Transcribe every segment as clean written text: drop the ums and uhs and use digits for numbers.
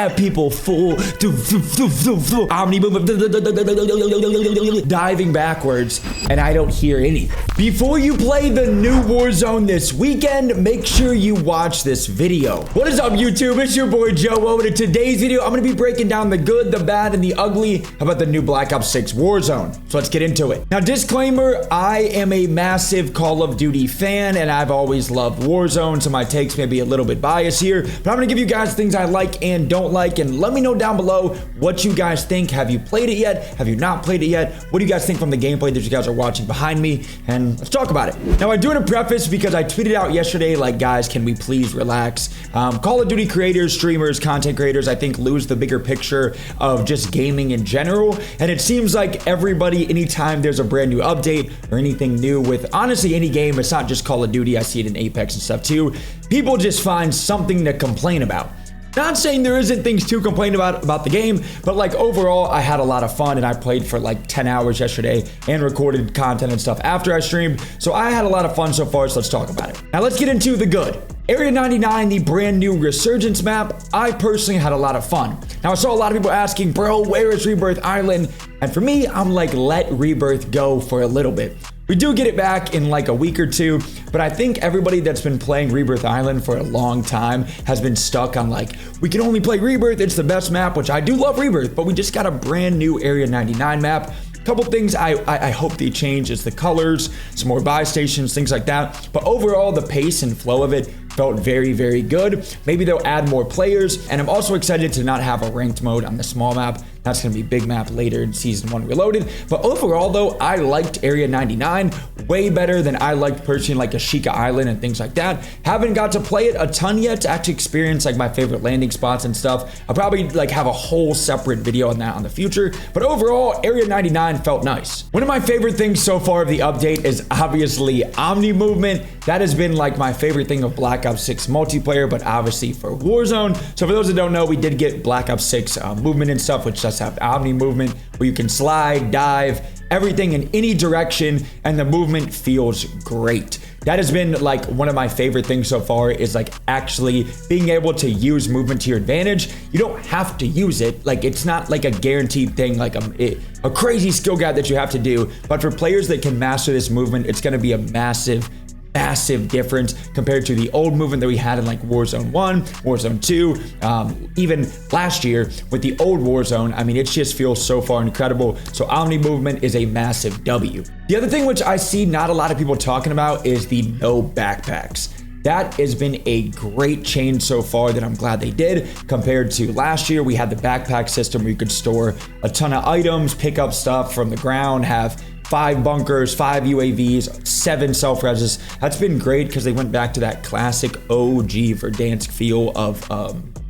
have people full omni movement diving backwards, and I don't hear anything. Before you play the new Warzone this weekend, make sure you watch this video. What is up, YouTube? It's your boy JoeWo, and in today's video, I'm gonna be breaking down the good, the bad, and the ugly about the new Black Ops 6 Warzone. So let's get into it. Now, disclaimer, I am a massive Call of Duty fan, and I've always loved Warzone, so my takes may be a little bit biased here, but I'm gonna give you guys things I like and don't like, and let me know down below what you guys think. Have you played it yet? Have you not played it yet? What do you guys think from the gameplay that you guys are watching behind me? And let's talk about it. Now, I do want to preface because I tweeted out yesterday, like, guys, can we please relax? Call of Duty creators, streamers, content creators, I think lose the bigger picture of just gaming in general. And it seems like everybody, anytime there's a brand new update or anything new with honestly any game, it's not just Call of Duty, I see it in Apex and stuff too, people just find something to complain about. Not saying there isn't things to complain about the game, but like overall, I had a lot of fun and I played for like 10 hours yesterday and recorded content and stuff after I streamed. So I had a lot of fun so far, so let's talk about it. Now let's get into the good. Area 99, the brand new Resurgence map, I personally had a lot of fun. Now I saw a lot of people asking, bro, where is Rebirth Island? And for me, I'm like, let Rebirth go for a little bit. We do get it back in like a week or two, but I think everybody that's been playing Rebirth Island for a long time has been stuck on like, we can only play Rebirth, it's the best map, which I do love Rebirth, but we just got a brand new Area 99 map. Couple things I hope they change is the colors, some more buy stations, things like that. But overall, the pace and flow of it felt very, very good. Maybe they'll add more players. And I'm also excited to not have a ranked mode on the small map. That's gonna be big map later in Season 1 Reloaded. But overall though, I liked Area 99 way better than I liked personally like Ashika Island and things like that. Haven't got to play it a ton yet to actually experience like my favorite landing spots and stuff. I'll probably like have a whole separate video on that on the future. But overall, Area 99 felt nice. One of my favorite things so far of the update is obviously Omni movement. That has been like my favorite thing of Black Ops 6 multiplayer, but obviously for Warzone. So for those that don't know, we did get Black Ops 6 movement and stuff, which does have Omni movement where you can slide, dive, everything in any direction, and the movement feels great. That has been like one of my favorite things so far is like actually being able to use movement to your advantage. You don't have to use it. Like it's not like a guaranteed thing, like a crazy skill gap that you have to do. But for players that can master this movement, it's going to be a massive difference compared to the old movement that we had in like Warzone 1, Warzone 2, even last year with the old Warzone. I mean, it just feels so far incredible. So Omni movement is a massive W. The other thing which I see not a lot of people talking about is the no backpacks. That has been a great change so far that I'm glad they did. Compared to last year, we had the backpack system where you could store a ton of items, pick up stuff from the ground, have 5 bunkers, 5 UAVs, 7 self-reses. That's been great because they went back to that classic OG Verdansk feel of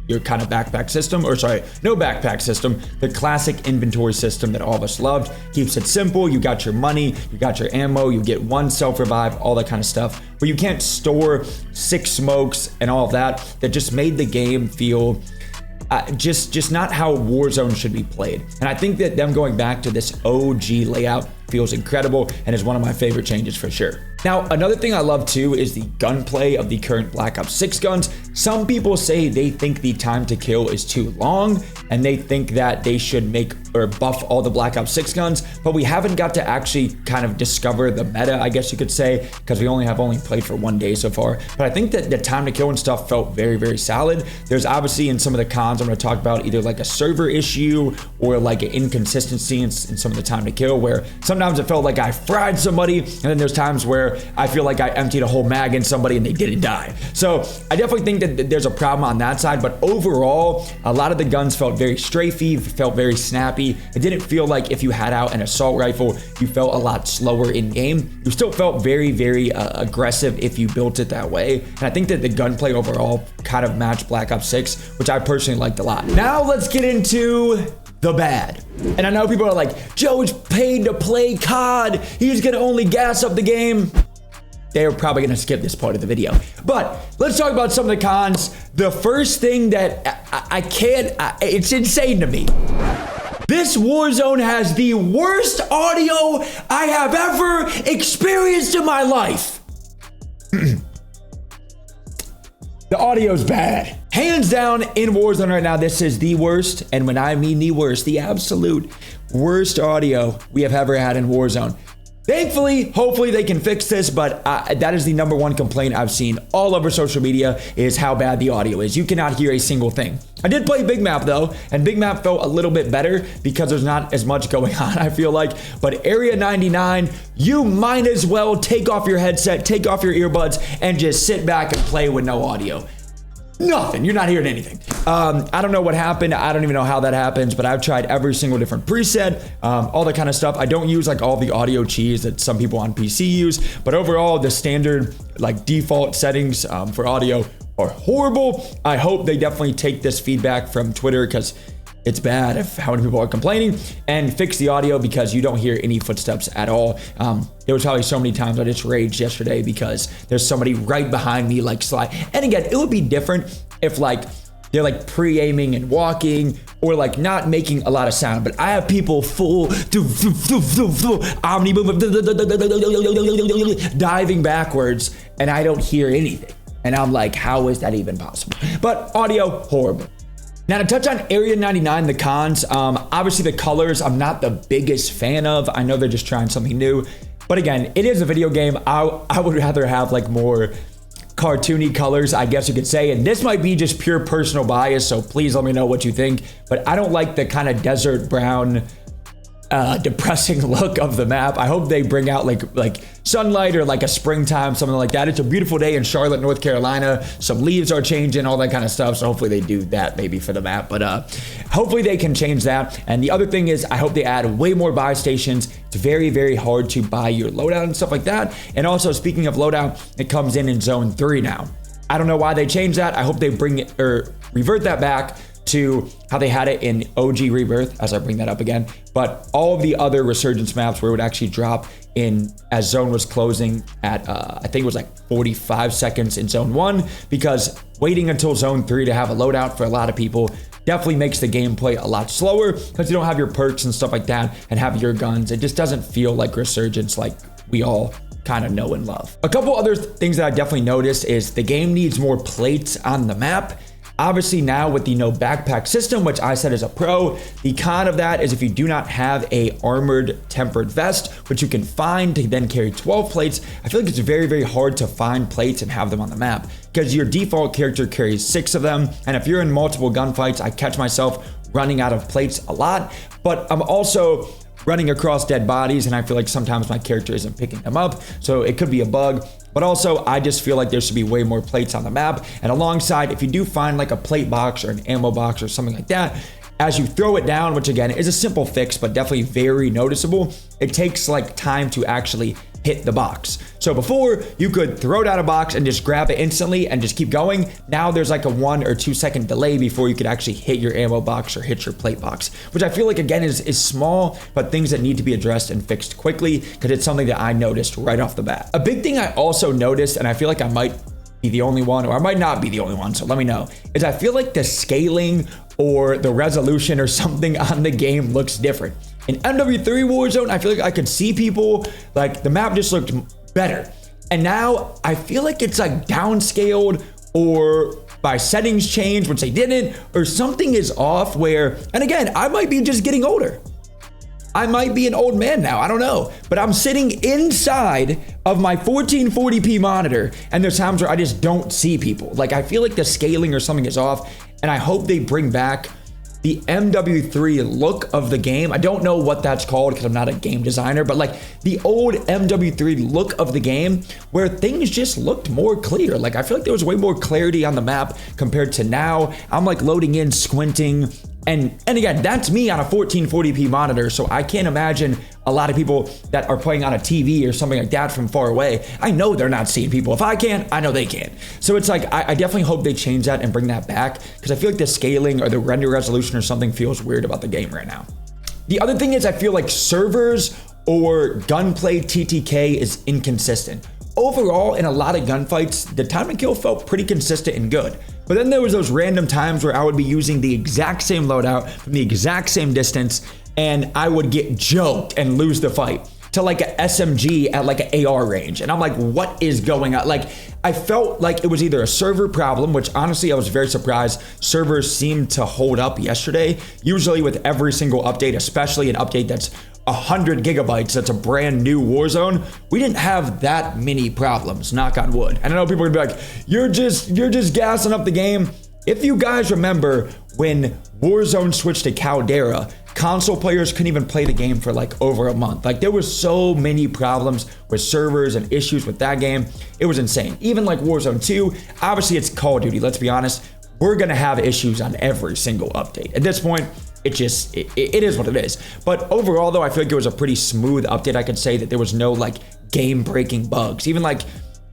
your kind of backpack system, or sorry, no backpack system, the classic inventory system that all of us loved. Keeps it simple, you got your money, you got your ammo, you get 1 self-revive, all that kind of stuff. But you can't store 6 smokes and all of that. That just made the game feel just not how Warzone should be played. And I think that them going back to this OG layout feels incredible and is one of my favorite changes for sure. Now, another thing I love too is the gunplay of the current Black Ops 6 guns. Some people say they think the time to kill is too long and they think that they should make or buff all the Black Ops 6 guns, but we haven't got to actually kind of discover the meta, I guess you could say, because we only played for 1 day so far. But I think that the time to kill and stuff felt very, very solid. There's obviously in some of the cons I'm going to talk about either like a server issue or like an inconsistency in some of the time to kill, where sometimes it felt like I fried somebody, and then there's times where I feel like I emptied a whole mag in somebody and they didn't die. So I definitely think that there's a problem on that side, but overall, a lot of the guns felt very strafey, felt very snappy. It didn't feel like if you had out an assault rifle, you felt a lot slower in game. You still felt very, very aggressive if you built it that way. And I think that the gunplay overall kind of matched Black Ops 6, which I personally liked a lot. Now let's get into the bad. And I know people are like, Joe's paid to play COD. He's gonna only gas up the game. They're probably gonna skip this part of the video. But let's talk about some of the cons. The first thing that I can't, it's insane to me. This Warzone has the worst audio I have ever experienced in my life. The audio's bad. Hands down in Warzone right now, this is the worst, and when I mean the worst, the absolute worst audio we have ever had in Warzone. Thankfully, hopefully they can fix this, but that is the #1 complaint I've seen all over social media is how bad the audio is. You cannot hear a single thing. I did play Big Map though, and Big Map felt a little bit better because there's not as much going on, I feel like. But Area 99, you might as well take off your headset, take off your earbuds, and just sit back and play with no audio. Nothing. You're not hearing anything. I don't know what happened. I don't even know how that happens, but I've tried every single different preset, all that kind of stuff. I don't use like all the audio cheese that some people on PC use, but overall the standard like default settings for audio are horrible. I hope they definitely take this feedback from Twitter because it's bad if how many people are complaining, and fix the audio because you don't hear any footsteps at all. There was probably so many times I just raged yesterday because there's somebody right behind me like slide. And again, it would be different if like they're like pre-aiming and walking or like not making a lot of sound, but I have people full omni diving backwards and I don't hear anything. And I'm like, how is that even possible? But audio, horrible. Now to touch on Area 99, the cons, obviously the colors I'm not the biggest fan of. I know they're just trying something new, but again, it is a video game. I would rather have like more cartoony colors, I guess you could say, and this might be just pure personal bias, so please let me know what you think, but I don't like the kind of desert brown depressing look of the map. I hope they bring out like sunlight or like a springtime, something like that. It's a beautiful day in Charlotte, North Carolina. Some leaves are changing, all that kind of stuff. So hopefully they do that maybe for the map, but hopefully they can change that. And the other thing is I hope they add way more buy stations. It's very, very hard to buy your loadout and stuff like that. And also speaking of loadout, it comes in Zone 3 now. I don't know why they changed that. I hope they bring it or revert that back to how they had it in OG Rebirth, as I bring that up again. But all of the other resurgence maps where it would actually drop in as zone was closing at I think it was like 45 seconds in Zone 1, because waiting until Zone 3 to have a loadout for a lot of people definitely makes the gameplay a lot slower because you don't have your perks and stuff like that and have your guns. It just doesn't feel like resurgence like we all kind of know and love. A couple other things that I definitely noticed is the game needs more plates on the map. Obviously now with the no backpack system, which I said is a pro, the con of that is if you do not have a armored tempered vest, which you can find to then carry 12 plates, I feel like it's very, very hard to find plates and have them on the map because your default character carries 6 of them. And if you're in multiple gunfights, I catch myself running out of plates a lot, but I'm also running across dead bodies and I feel like sometimes my character isn't picking them up. So it could be a bug. But also, I just feel like there should be way more plates on the map. And alongside, if you do find like a plate box or an ammo box or something like that, as you throw it down, which again is a simple fix, but definitely very noticeable, it takes like time to actually hit the box. So before you could throw down a box and just grab it instantly and just keep going. Now there's like a 1 or 2 second delay before you could actually hit your ammo box or hit your plate box, which I feel like again is small, but things that need to be addressed and fixed quickly because it's something that I noticed right off the bat. A big thing I also noticed, and I feel like I might be the only one, or I might not be the only one, so let me know, is I feel like the scaling or the resolution or something on the game looks different. In MW3 Warzone, I feel like I could see people, like the map just looked better. And now I feel like it's like downscaled or by settings changed, which they didn't, or something is off where, and again, I might be just getting older. I might be an old man now, I don't know, but I'm sitting inside of my 1440p monitor and there's times where I just don't see people. Like I feel like the scaling or something is off, and I hope they bring back the MW3 look of the game. I don't know what that's called because I'm not a game designer, but like the old MW3 look of the game where things just looked more clear. Like I feel like there was way more clarity on the map compared to now. I'm like loading in, squinting, and again, that's me on a 1440p monitor, so I can't imagine a lot of people that are playing on a TV or something like that from far away. I know they're not seeing people. If I can, I know they can. So it's like, I definitely hope they change that and bring that back because I feel like the scaling or the render resolution or something feels weird about the game right now. The other thing is I feel like servers or gunplay TTK is inconsistent. Overall, in a lot of gunfights, the time to kill felt pretty consistent and good. But then there was those random times where I would be using the exact same loadout from the exact same distance and I would get joked and lose the fight. to like a SMG at like an AR range. And I'm like, what is going on? Like, I felt like it was either a server problem, which honestly, I was very surprised. Servers seemed to hold up yesterday. Usually with every single update, especially an update that's 100 gigabytes, that's a brand new Warzone, we didn't have that many problems, knock on wood. And I know people are gonna be like, you're just gassing up the game. If you guys remember when Warzone switched to Caldera, console players couldn't even play the game for like over a month. Like, there was so many problems with servers and issues with that game. It was insane. Even like Warzone 2, obviously it's Call of Duty, let's be honest. We're gonna have issues on every single update. At this point, it is what it is. But overall though, I feel like it was a pretty smooth update. I could say that there was no like game-breaking bugs. Even like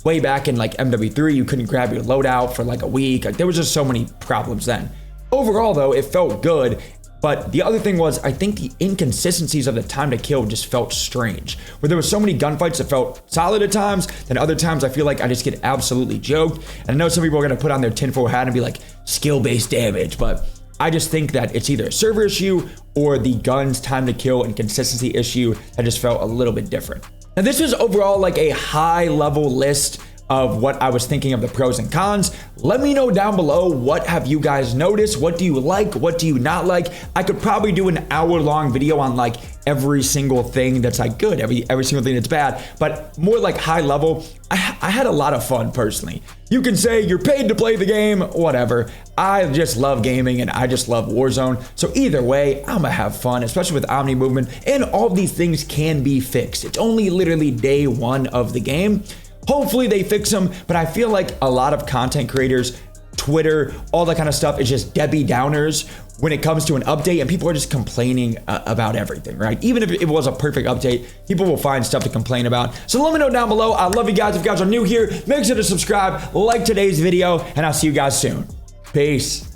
way back in like MW3, you couldn't grab your loadout for like a week. Like, there was just so many problems then. Overall though, it felt good. But the other thing was, I think the inconsistencies of the time to kill just felt strange. Where there were so many gunfights that felt solid at times, then other times I feel like I just get absolutely joked. And I know some people are gonna put on their tinfoil hat and be like, skill-based damage, but I just think that it's either a server issue or the gun's time to kill and consistency issue that just felt a little bit different. Now, this was overall like a high-level list of what I was thinking of the pros and cons. Let me know down below, what have you guys noticed? What do you like? What do you not like? I could probably do an hour-long video on like every single thing that's like good, every single thing that's bad, but more like high level. I had a lot of fun personally. You can say you're paid to play the game, whatever. I just love gaming and I just love Warzone. So either way, I'm gonna have fun, especially with Omni movement, and all these things can be fixed. It's only literally day one of the game. Hopefully they fix them, but I feel like a lot of content creators, Twitter, all that kind of stuff is just Debbie Downers when it comes to an update, and people are just complaining about everything, right? Even if it was a perfect update, people will find stuff to complain about. So let me know down below. I love you guys. If you guys are new here, make sure to subscribe, like today's video, and I'll see you guys soon. Peace.